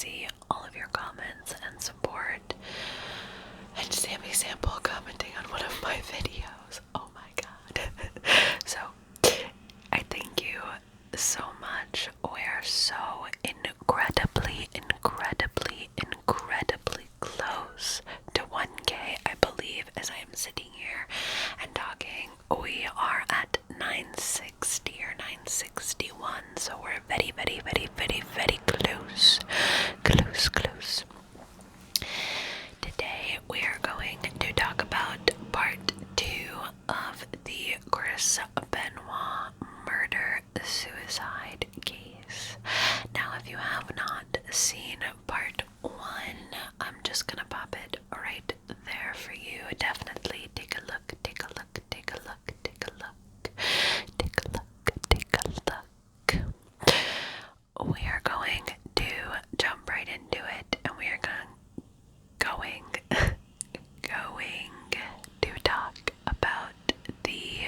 see all of your comments and support. And Sammy Sample commenting on one of my videos. Oh my god. So, I thank you so much. We are so incredibly close to 1K, I believe, as I am sitting here and talking. We are at 960 or 961, so we're very close. Close. Today we are going to talk about part 2 of the Chris Benoit murder-suicide case. Now, if you have not seen part 1, I'm just gonna pop it right there for you. Definitely take a look. We are going to jump right into it, and we are going to talk about the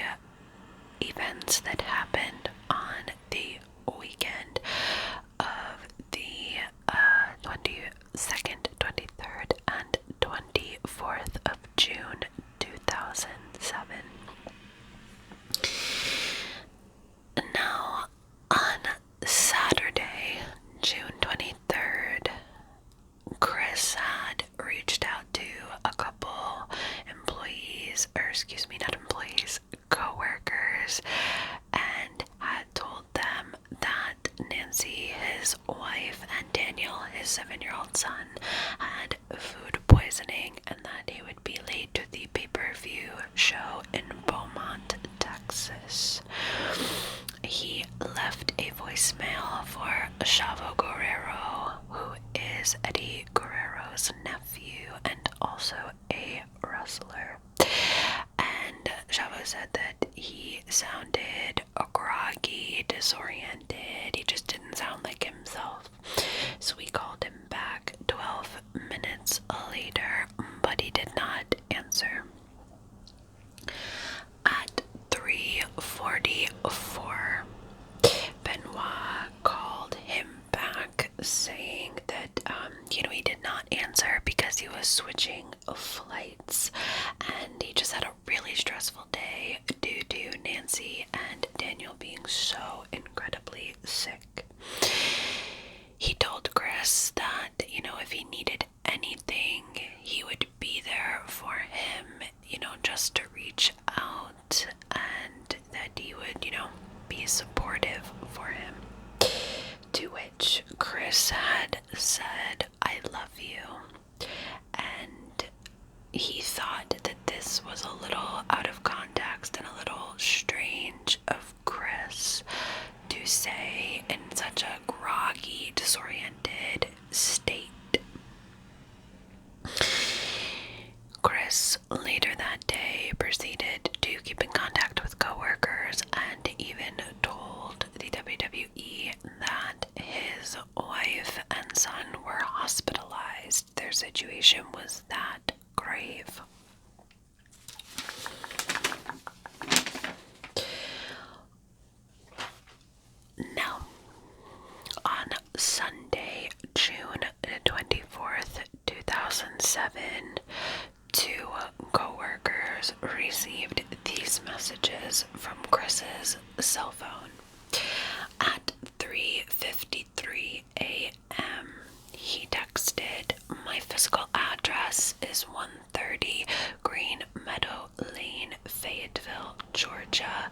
events that happened on the weekend of the 22nd, 23rd, and 24th of June 2007. Now, on Saturday, June 23rd, Chris had reached out to a couple employees, co-workers, and had told them that Nancy, his wife, and Daniel, his 7-year-old son, had food poisoning and that he would be late to the pay-per-view show in Beaumont, Texas. He left a voicemail for Chavo Guerrero, who is Eddie Guerrero's nephew and also a wrestler. And Chavo said that he sounded groggy, disoriented. He just didn't sound like himself. So we called him back 12 minutes later, but he did not answer. At 3:44, Benoit called him back saying that, he did not answer because he was switching flights and he just had a really stressful day due to Nancy and Daniel being so incredibly sick. He told Chris that, if he needed anything, he would be there for him, just to reach out, and that he would, be supportive for him. To which Chris had said, "I love you." And he thought that this was a little out of context and a little strange of Chris to say in such a groggy, disoriented state. Chris later that day proceeded to keep in contact with coworkers and even told the WWE that his wife and son were hospitalized. Their situation was that grave. Now, on Sunday, June 24th, 2007, 2 co-workers received these messages from Chris's cell phone. At 3:53 a.m., he texted, "My physical address is 130 Green Meadow Lane, Fayetteville, Georgia,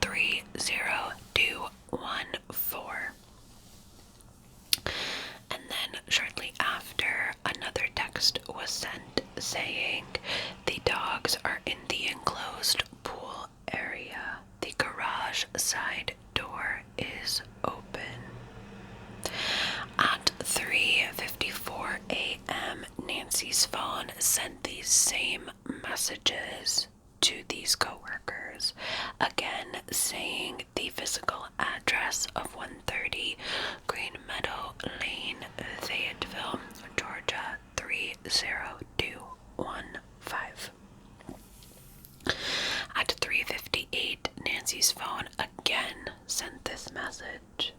30214. And then shortly after, another text was sent saying, "The dogs are in the enclosed pool area. The garage side door is open." At 3:54 a.m., Nancy's phone sent these same messages to these coworkers, again saying the physical address of 130 Green Meadow Lane, Fayetteville, Georgia, 30215. At 3:58, Nancy's phone again sent this message.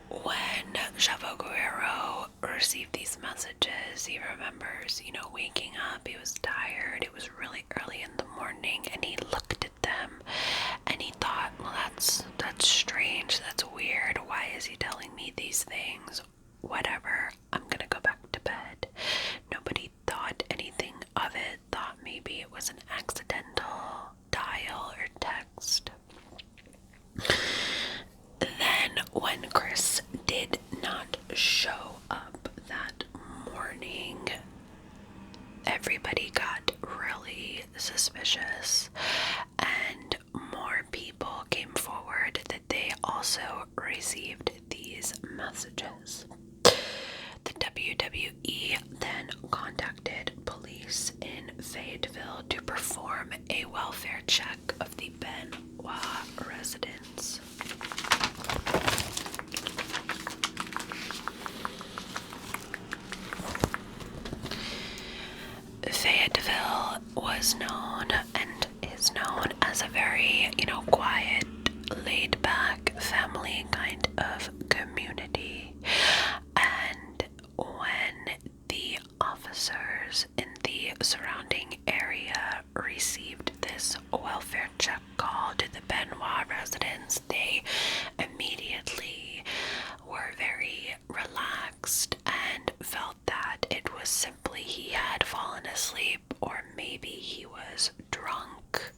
When Chavo Guerrero received these messages. He remembers, waking up. He was tired. It was really early in the morning, and he looked at them, and he thought, well, that's strange. That's weird. Why is he telling me these things? Whatever. I'm gonna go back to bed. Nobody thought anything of it. Thought maybe it was an accidental dial or text. Then, when Chris did not show up that morning, everybody got really suspicious, and more people came forward that they also received these messages. The WWE then contacted police in Fayetteville to perform a welfare check of the Benoit residence. Fayetteville was known and is known as a very, quiet, laid-back, family kind of community. And when the officers in the surrounding area received this welfare check call to the Benoit residence, they immediately were very relaxed and felt that it was simply he had fallen asleep, or maybe he was drunk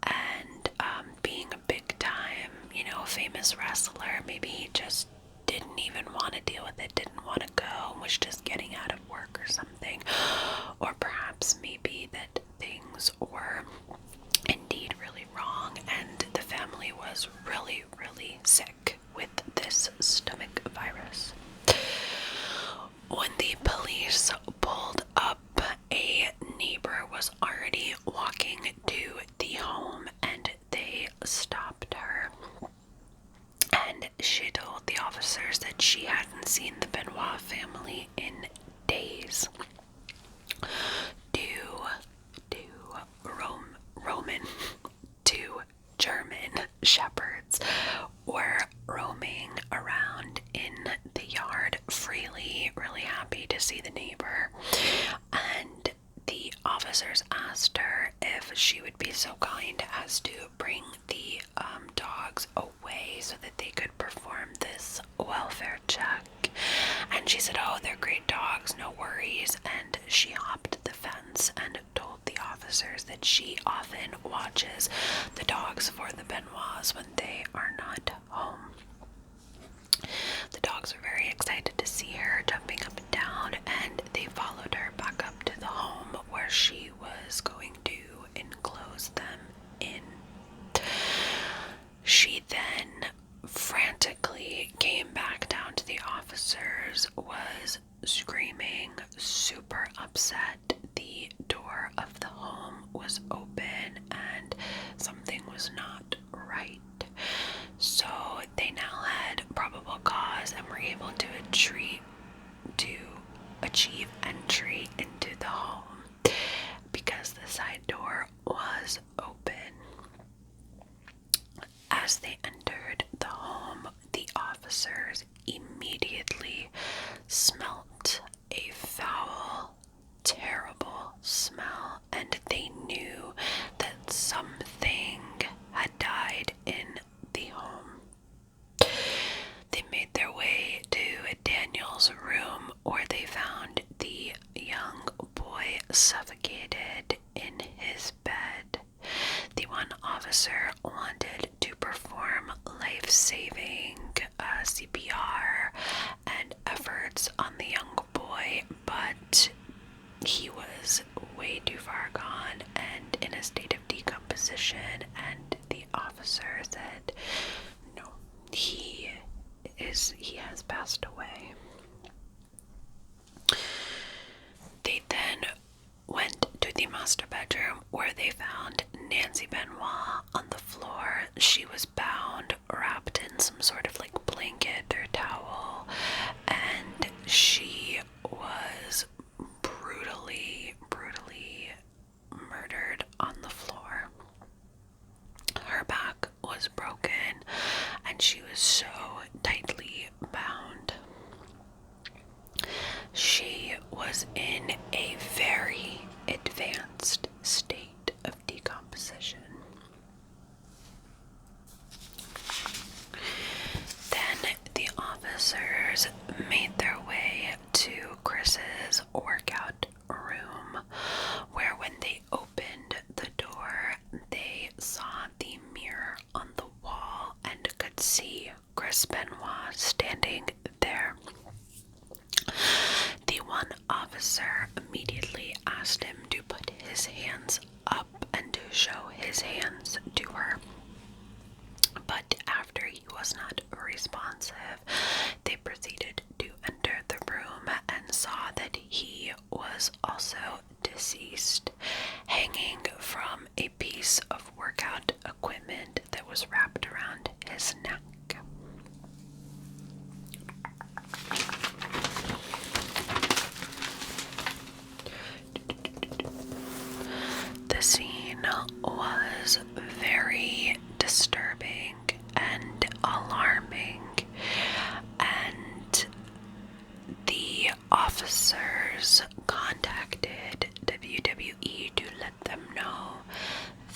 and being a big time, famous wrestler, maybe he just didn't even want to deal with it, didn't want to go, and was just getting out of work or something. Or perhaps maybe that things were indeed really wrong and the family was really, really sick with this stomach virus. When the police pulled up, a neighbor was already walking to the home, and they stopped her. And she told the officers that she hadn't seen the Benoit family in days. Two German shepherds were roaming around in the yard freely, really happy to see the neighbor. And the officers asked her if she would be so kind as to bring the dogs away so that they could perform this welfare check. And she said, oh, they're great dogs, no worries. And she hopped the fence and told the officers that she often watches the dogs for the Benoits when they are not home. The dogs were very excited to see her, jumping up and down, and they followed her back up to the home where she was going to enclose them in. She then frantically came back down to the officers, was screaming, super upset. The door of the home was open and something was not right. So they now had probable cause and were able to achieve entry into the home because the side door was open. As they entered the home, the officers immediately smelt a foul, terrible smell, and they knew that something had died in the home. They made their way to Daniel's room, where they found the young boy suffocated in his bed. The one officer wanted to perform life-saving CPR and efforts on the young boy, but he was way too far gone and in a state of decomposition, and the officer said, no, he has passed away. They then went to the master bedroom, where they found Nancy Benoit on the floor. She was bound, wrapped in some sort of blanket or towel, and she was brutally murdered on the floor. Her back was broken and she was so tightly bound. was in a very advanced state of decomposition. Then the officers made their way to Chris's workout room, where when they opened the door, they saw the mirror on the wall and could see Chris Benoit standing there. The one officer immediately asked him to put his hands up and to show his hands to her. But after he was not responsive, they proceeded to enter the room and saw that he was also deceased, hanging from a piece of workout equipment that was wrapped around his neck. The scene was very disturbing and alarming, and the officers contacted WWE to let them know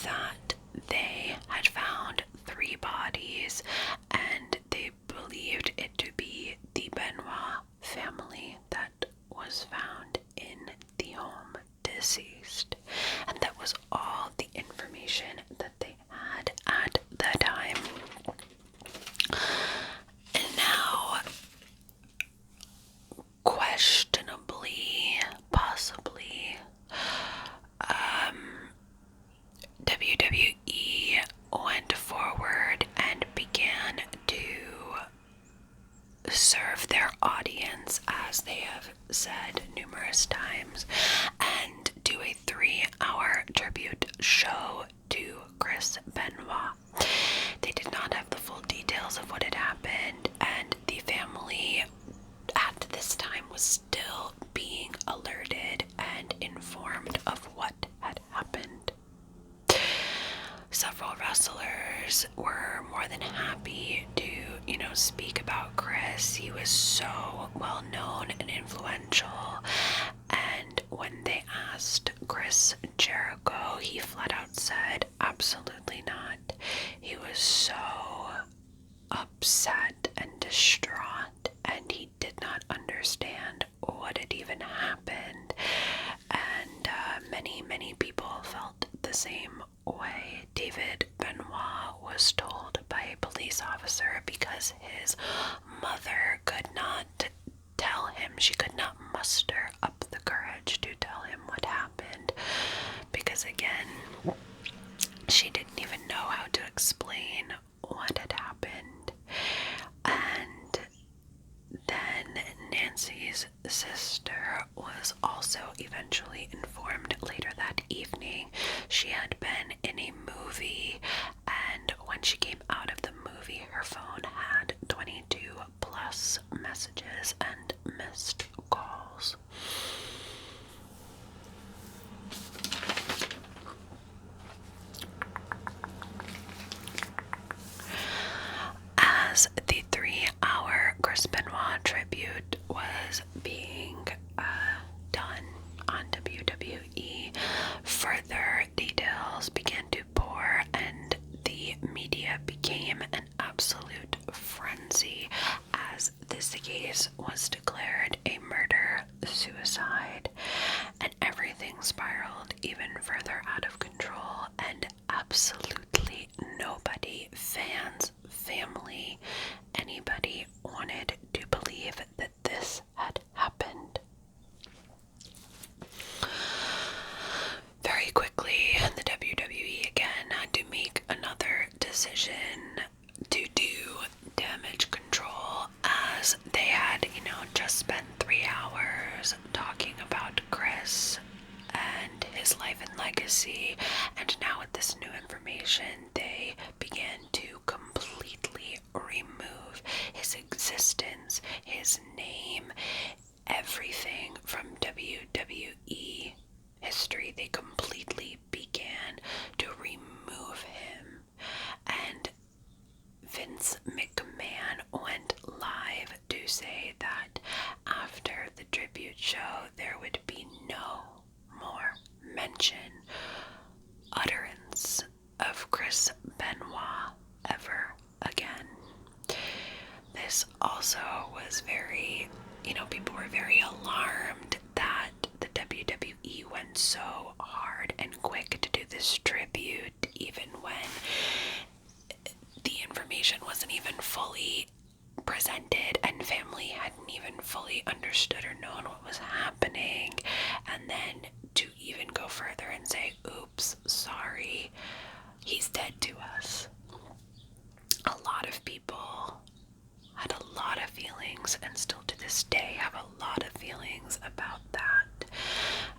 that they had found 3 bodies and they believed it to be the Benoit family that was found in the home deceased. And that was all the information that they had at the time. And now, questionably, possibly, WWE went forward and began to serve their audience, as they have said numerous times, and do a 3-hour tribute show to Chris Benoit. They did not have the full details of what had happened, and the family at this time was still being alerted and informed of what had happened. Several wrestlers were more than happy to, speak about Chris. He was so well known and influential, and when they asked Chris Jericho, he flat out said, absolutely not. He was so upset and distraught, and he did not understand what had even happened, and many people felt the same way. David Benoit was told by a police officer, because his mother could not tell him, she could not muster up the courage to tell him what happened, because again, she didn't even know how to explain what had happened. And then Nancy's sister was also eventually informed later that evening. She had been in a movie, and when she came out of the movie, her phone had 22 plus messages and missed calls. As the 3-hour Chris Benoit tribute was being done on WWE, further details began to pour, and the media became an absolute frenzy as this case was declared a murder-suicide, and everything spiraled even further out of control, and absolutely nobody, fans, family, anybody, wanted to believe that this had happened. Very quickly, the WWE again had to make another decision to do damage control, as they had, just spent 3 hours talking about Chris and his life and legacy, and now with this new information, they began to completely remove his existence, his name, everything from WWE history. They completely began to remove him, and Vince McMahon went live to say that after the tribute show there would was very, people were very alarmed that the WWE went so hard and quick to do this tribute, even when the information wasn't even fully presented and family hadn't even fully understood or known what was happening. And then to even go further and say, oops, sorry, he's dead to us. A lot of people had a lot of feelings, and still to this day have a lot of feelings about that.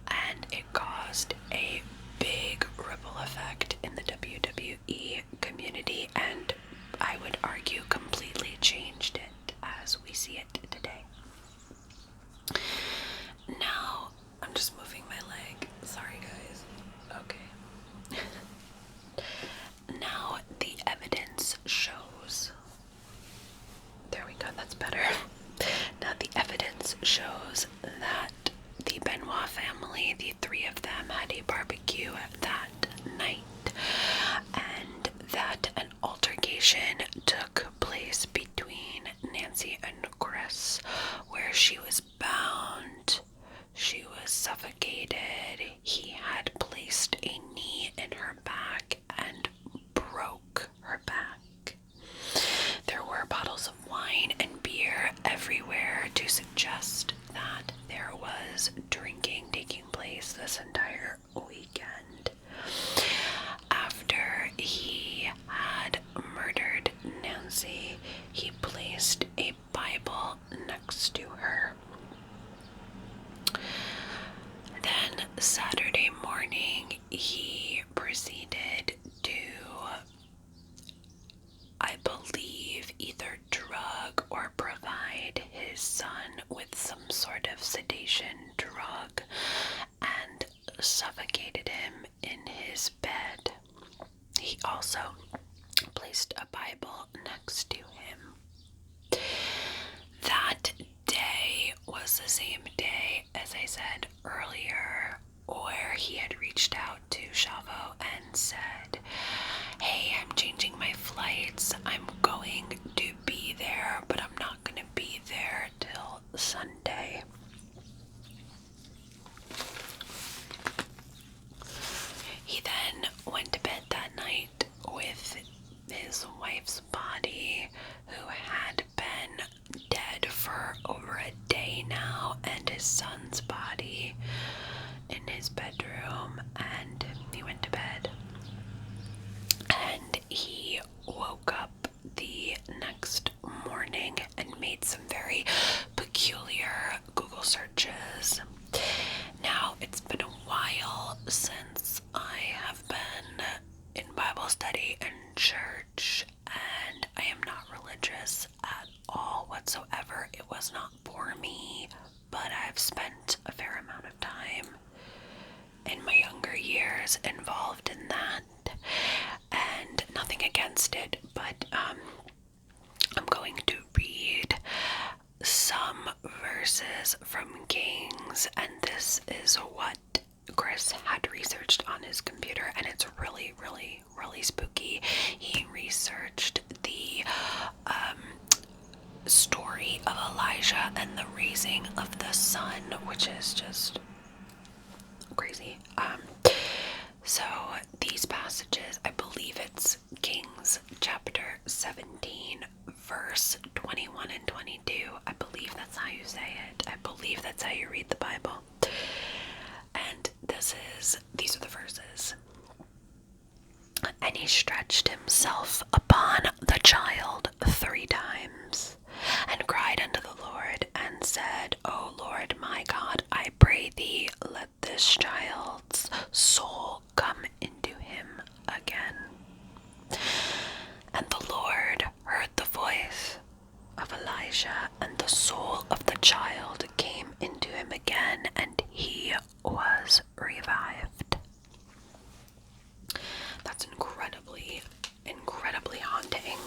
And it caused a big ripple effect in the WWE community, and I would argue completely changed it as we see it today. Now, I'm just moving my leg. Sorry, guys. Okay. Now, the evidence shows. There we go, that's better. Now, the evidence shows that the Benoit family, the three of them, had a barbecue that night, and that an altercation took place between Nancy and Chris, where she was bound, she was suffocated, he had placed a knee in her back and broke her back. There were bottles of wine and beer everywhere to suggest that there was drinking taking place this entire weekend. After he had murdered Nancy, he placed a Bible next to her. Then Saturday morning, he proceeded to, I believe, either drug or provide his son with some sort of sedation drug and suffocated him in his bed. He also placed a Bible next to him. That day was the same day, as I said earlier, where he had reached out to Chavo and said, hey, I'm changing my flights. I'm going to be there, but I'm not going to be there till Sunday. He then went to bed that night with his wife's body, who had been dead for over a day now, and his son's body in his bedroom, and he went to bed. And he woke up the next morning and made some very peculiar Google searches. Now, it's been a while since I have been in Bible study and church, and I am not religious at all whatsoever. It was not for me, but I've spent a fair amount of time in my younger years involved in that, and nothing against it, but I'm going to read some verses from Kings, and this is what Chris had researched on his computer, and it's really, really, really spooky. He researched the story of Elijah and the raising of the sun, which is just crazy. So these passages, I believe it's Kings chapter 17, verse 21 and 22. I believe that's how you say it. I believe that's how you read the Bible. And these are the verses. And he stretched himself upon the child 3 times, and cried unto the Lord, and said, O Lord my God, I pray thee, let this child's soul come into him again. And the Lord heard the voice of Elijah, and the soul of the child came into him again, and he was revived. That's incredibly, incredibly haunting.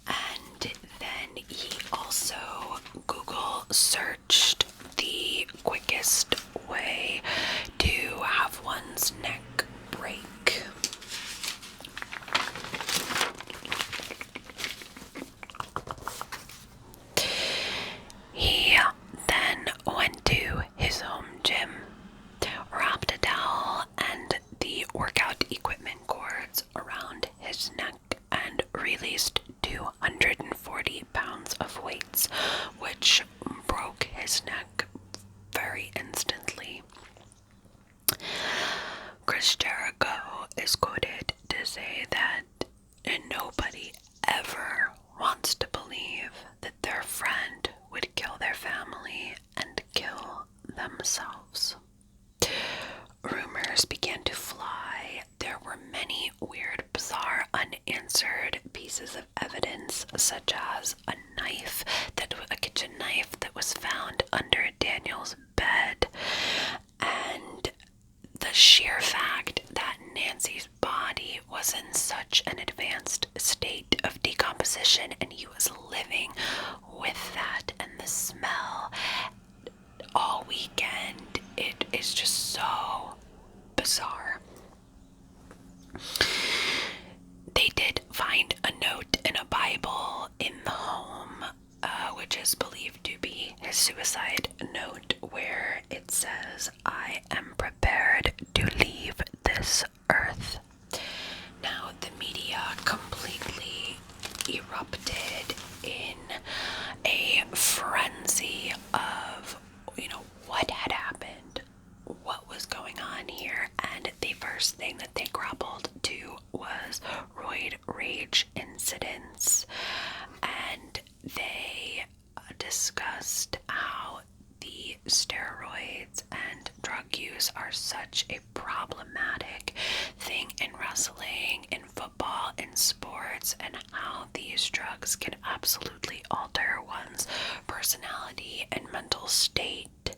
And then he also Google searched the quickest way to have one's neck break. as a kitchen knife that was found under Daniel's bed. And the sheer fact that Nancy's body was in such an advanced state of decomposition and he was living with that and the smell all weekend, it is just so bizarre. They did find a note in a Bible in the home, which is believed to be his suicide note, where it says, "I am prepared to leave this earth." Now, the media completely erupted in a frenzy of, what had happened, what was going on here, and the first thing that they grappled to was roid rage incidents, and they discussed how the steroids and drug use are such a problematic thing in wrestling, in football, in sports, and how these drugs can absolutely alter one's personality and mental state.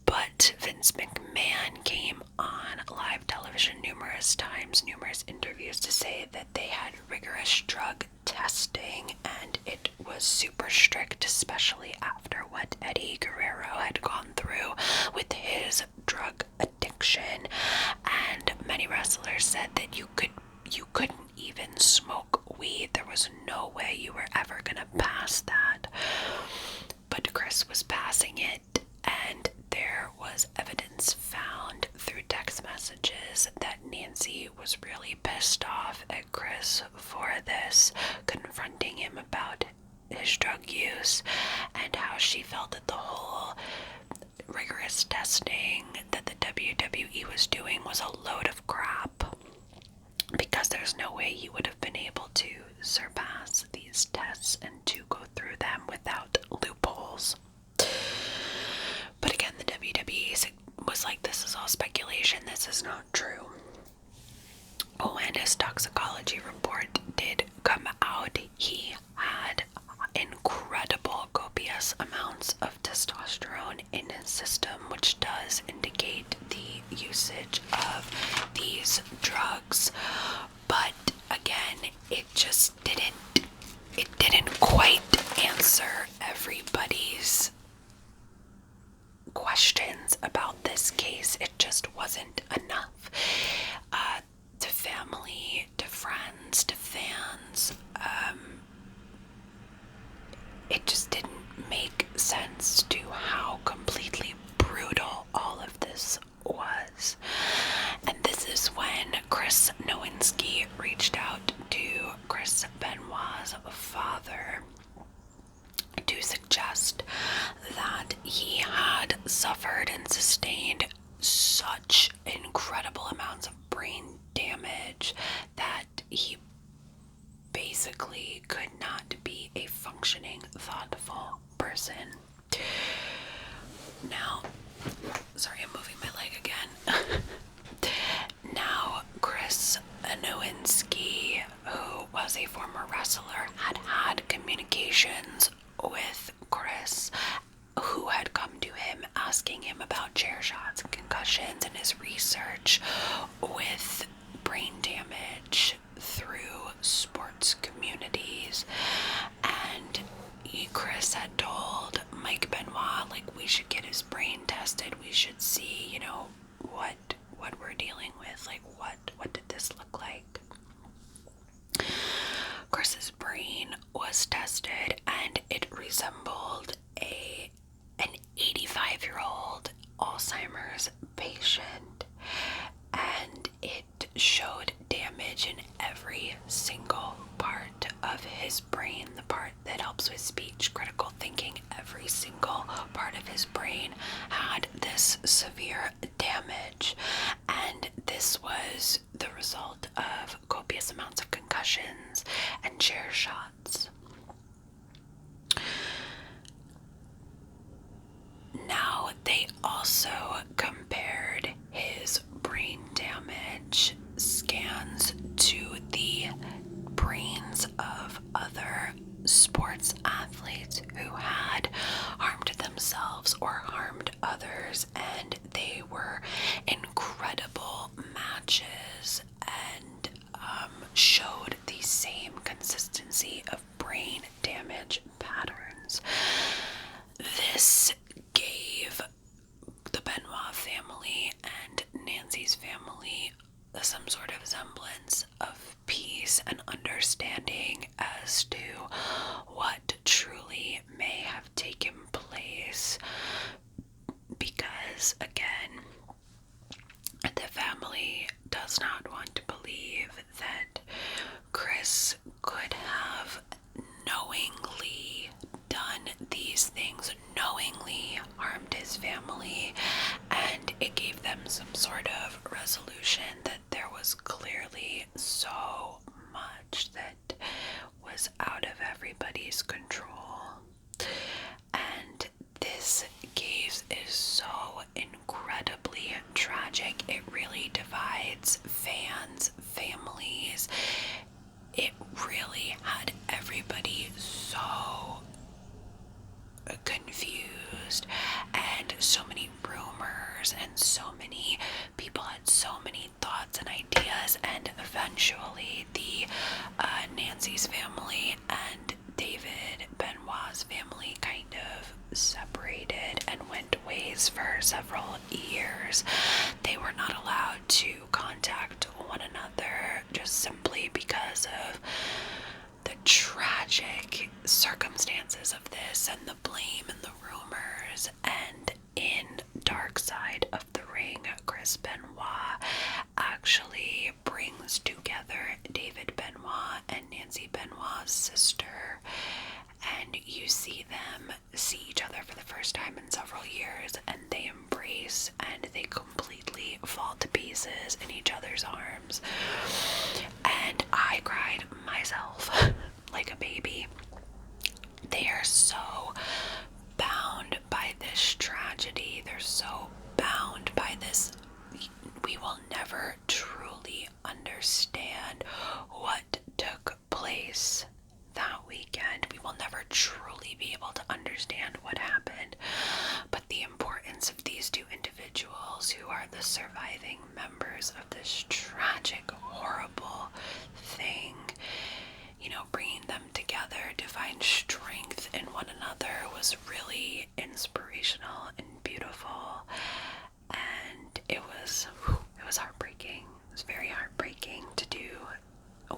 But Vince McMahon came on live television numerous times, numerous interviews, to say that they had rigorous drug testing and it was super strict, especially after what Eddie Guerrero had gone through with his drug addiction. And many wrestlers said that you couldn't even smoke weed. There was no way you were ever gonna pass that. But Chris was passing it, and there was evidence found through text messages that Nancy was really pissed off at Chris for this, confronting him about his drug use and how she felt that the whole rigorous testing that the WWE was doing was a load of crap, because there's no way he would have been able to surpass these tests and to go through them without loopholes. But again, the WWE was like, this is all speculation, this is not true. When his toxicology report did come out, he had incredible copious amounts of testosterone in his system, which does indicate the usage of these drugs. But again, it didn't quite answer everybody's questions about this case. It just wasn't enough. To family, to friends, to fans, it just didn't make sense to how completely brutal all of this was. And this is when Chris Nowinski reached out to Chris Benoit's father to suggest that he had suffered and sustained such incredible amounts of brain damage that he basically could not be a functioning, thoughtful person. Now, sorry, I'm moving my leg again. Now, Chris Nowinski, who was a former wrestler, had communications with Chris, who had come to him asking him about chair shots and concussions and his research with brain damage through sports communities. And Chris had told Mike Benoit, like, we should get his brain tested, we should see, what we're dealing with, like, what did this look like? Chris's brain was tested and it resembled an 85-year-old Alzheimer's patient, and it showed damage in every single part of his brain, the part that helps with speech, critical thinking. Every single part of his brain had this severe damage, and this was the result of copious amounts of concussions and chair shots. Now, they also compared his brain damage scans to the brains of other sports some sort of semblance of peace and understanding as to what truly may have taken place. Because, again, the family does not want to believe that Chris could have knowingly done these things, knowingly harmed his family, and it gave them some sort of resolution that there was clearly so much that was out of everybody's control. And this case is so incredibly tragic. It really divides fans, families. It really had everybody so confused, and so many rumors, and so many people had so many thoughts and ideas, and eventually the Nancy's family and David Benoit's family kind of separated and went ways for several years. They were not allowed to contact one another just simply because of the tragic circumstances of this and the blame and the rumors. And in Dark Side of the Ring, Chris Benoit actually brings together David Benoit and Nancy Benoit's sister, and you see them see each other for the first time in several years, and they embrace and they completely fall to pieces in each other's arms. And I cried myself like a baby. They are so bound by this tragedy. They're so bound by this. We will never truly understand what took place that weekend. We will never truly be able to understand what happened. But the importance of these two individuals who are the surviving members of this tragic, horrible thing, you know, bringing them together to find strength in one another was really inspirational and beautiful. And it was heartbreaking. It was very heartbreaking to do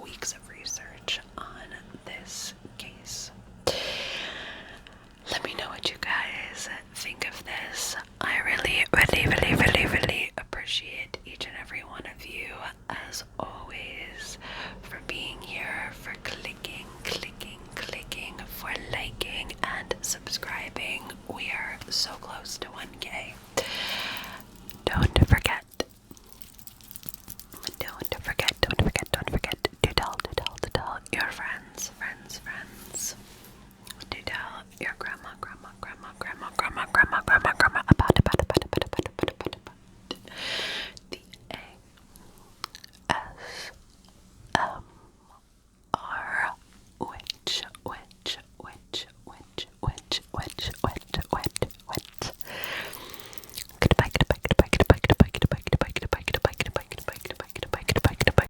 weeks of research on this case. Let me know what you guys think of this. I really appreciate each and every one of you, as always, for being here, for clicking, for liking and subscribing. We are so close to 1